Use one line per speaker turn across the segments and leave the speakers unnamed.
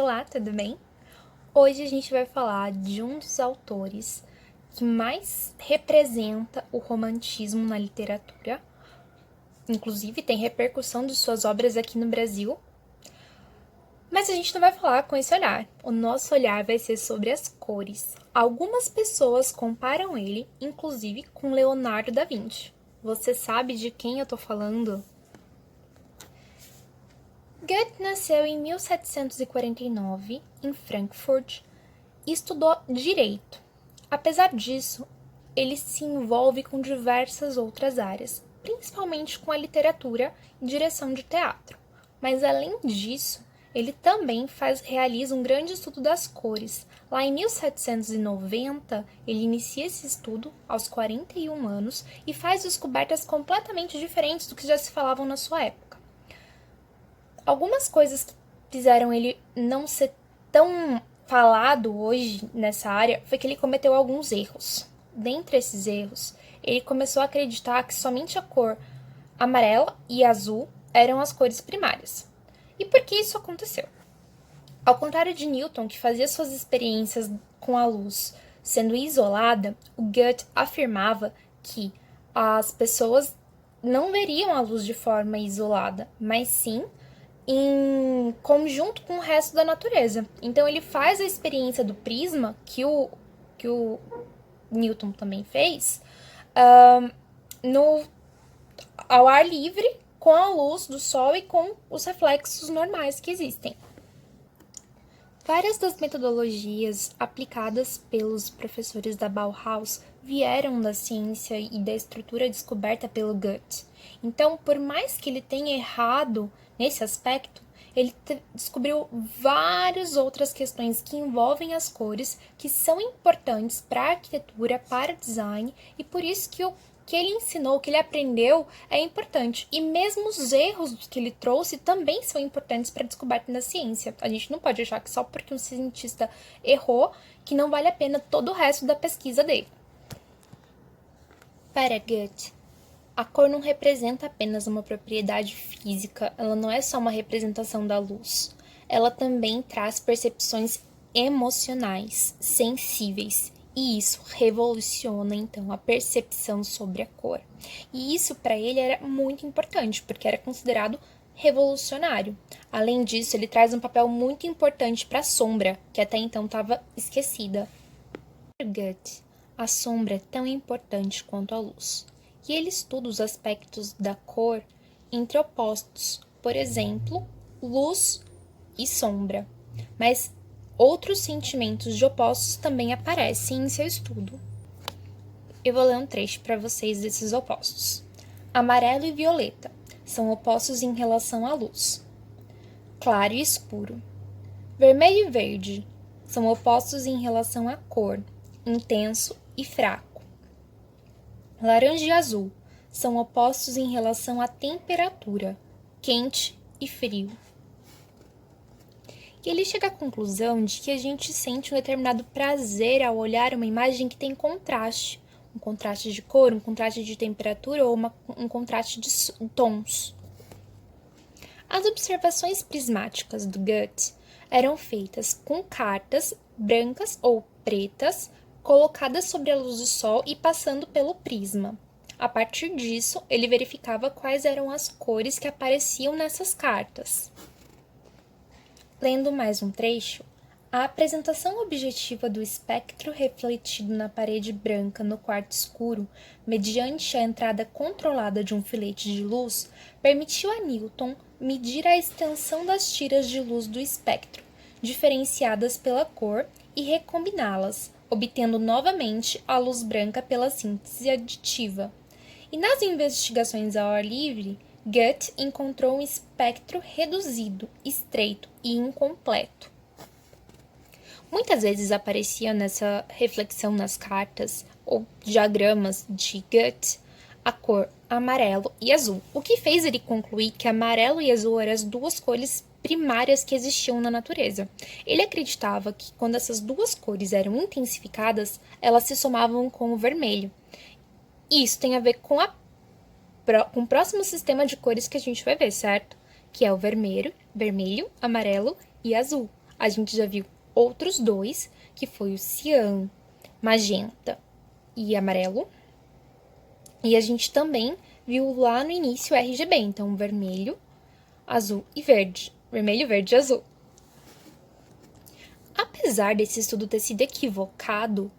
Olá, tudo bem? Hoje a gente vai falar de um dos autores que mais representa o romantismo na literatura. Inclusive, tem repercussão de suas obras aqui no Brasil. Mas a gente não vai falar com esse olhar. O nosso olhar vai ser sobre as cores. Algumas pessoas comparam ele, inclusive, com Leonardo da Vinci. Você sabe de quem eu tô falando? Goethe nasceu em 1749, em Frankfurt, e estudou direito. Apesar disso, ele se envolve com diversas outras áreas, principalmente com a literatura e direção de teatro. Mas além disso, ele também realiza um grande estudo das cores. Lá em 1790, ele inicia esse estudo aos 41 anos e faz descobertas completamente diferentes do que já se falavam na sua época. Algumas coisas que fizeram ele não ser tão falado hoje nessa área foi que ele cometeu alguns erros. Dentre esses erros, ele começou a acreditar que somente a cor amarela e azul eram as cores primárias. E por que isso aconteceu? Ao contrário de Newton, que fazia suas experiências com a luz sendo isolada, o Goethe afirmava que as pessoas não veriam a luz de forma isolada, mas sim em conjunto com o resto da natureza. Então ele faz a experiência do prisma, que o Newton também fez, ao ar livre, com a luz do sol e com os reflexos normais que existem. Várias das metodologias aplicadas pelos professores da Bauhaus vieram da ciência e da estrutura descoberta pelo Goethe. Então, por mais que ele tenha errado nesse aspecto, ele descobriu várias outras questões que envolvem as cores, que são importantes para a arquitetura, para o design, e por isso que o que ele ensinou, o que ele aprendeu é importante. E mesmo os erros que ele trouxe também são importantes para a descoberta da ciência. A gente não pode achar que só porque um cientista errou, que não vale a pena todo o resto da pesquisa dele. Para Goethe, a cor não representa apenas uma propriedade física, ela não é só uma representação da luz. Ela também traz percepções emocionais, sensíveis, e isso revoluciona, então, a percepção sobre a cor. E isso, para ele, era muito importante, porque era considerado revolucionário. Além disso, ele traz um papel muito importante para a sombra, que até então estava esquecida. Para Goethe, a sombra é tão importante quanto a luz. E ele estuda os aspectos da cor entre opostos, por exemplo, luz e sombra. Mas outros sentimentos de opostos também aparecem em seu estudo. Eu vou ler um trecho para vocês desses opostos. Amarelo e violeta são opostos em relação à luz. Claro e escuro. Vermelho e verde são opostos em relação à cor, intenso e fraco. Laranja e azul são opostos em relação à temperatura, quente e frio. E ele chega à conclusão de que a gente sente um determinado prazer ao olhar uma imagem que tem contraste. Um contraste de cor, um contraste de temperatura ou um contraste de tons. As observações prismáticas do Goethe eram feitas com cartas brancas ou pretas colocadas sobre a luz do sol e passando pelo prisma. A partir disso, ele verificava quais eram as cores que apareciam nessas cartas. Lendo mais um trecho, a apresentação objetiva do espectro refletido na parede branca no quarto escuro, mediante a entrada controlada de um filete de luz, permitiu a Newton medir a extensão das tiras de luz do espectro, diferenciadas pela cor, e recombiná-las, obtendo novamente a luz branca pela síntese aditiva. E nas investigações ao ar livre, Goethe encontrou um espectro reduzido, estreito e incompleto. Muitas vezes aparecia nessa reflexão nas cartas ou diagramas de Goethe a cor amarelo e azul, o que fez ele concluir que amarelo e azul eram as duas cores primárias que existiam na natureza. Ele acreditava que quando essas duas cores eram intensificadas, elas se somavam com o vermelho. E isso tem a ver com o próximo sistema de cores que a gente vai ver, certo? Que é o vermelho, amarelo e azul. A gente já viu outros dois, que foi o cian, magenta e amarelo. E a gente também viu lá no início o RGB, então vermelho, azul e verde. Vermelho, verde e azul. Apesar desse estudo ter sido equivocado,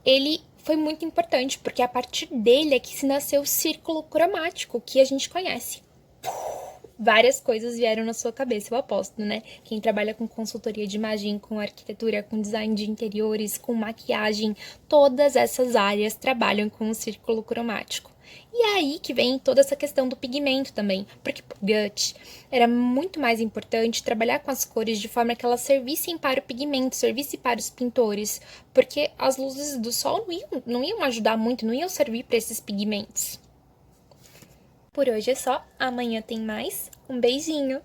ele foi muito importante, porque a partir dele é que se nasceu o círculo cromático que a gente conhece. Várias coisas vieram na sua cabeça, eu aposto, né? Quem trabalha com consultoria de imagem, com arquitetura, com design de interiores, com maquiagem, todas essas áreas trabalham com o círculo cromático. E é aí que vem toda essa questão do pigmento também, porque por Guth era muito mais importante trabalhar com as cores de forma que elas servissem para o pigmento, servissem para os pintores, porque as luzes do sol não iam ajudar muito, não iam servir para esses pigmentos. Por hoje é só, amanhã tem mais. Um beijinho!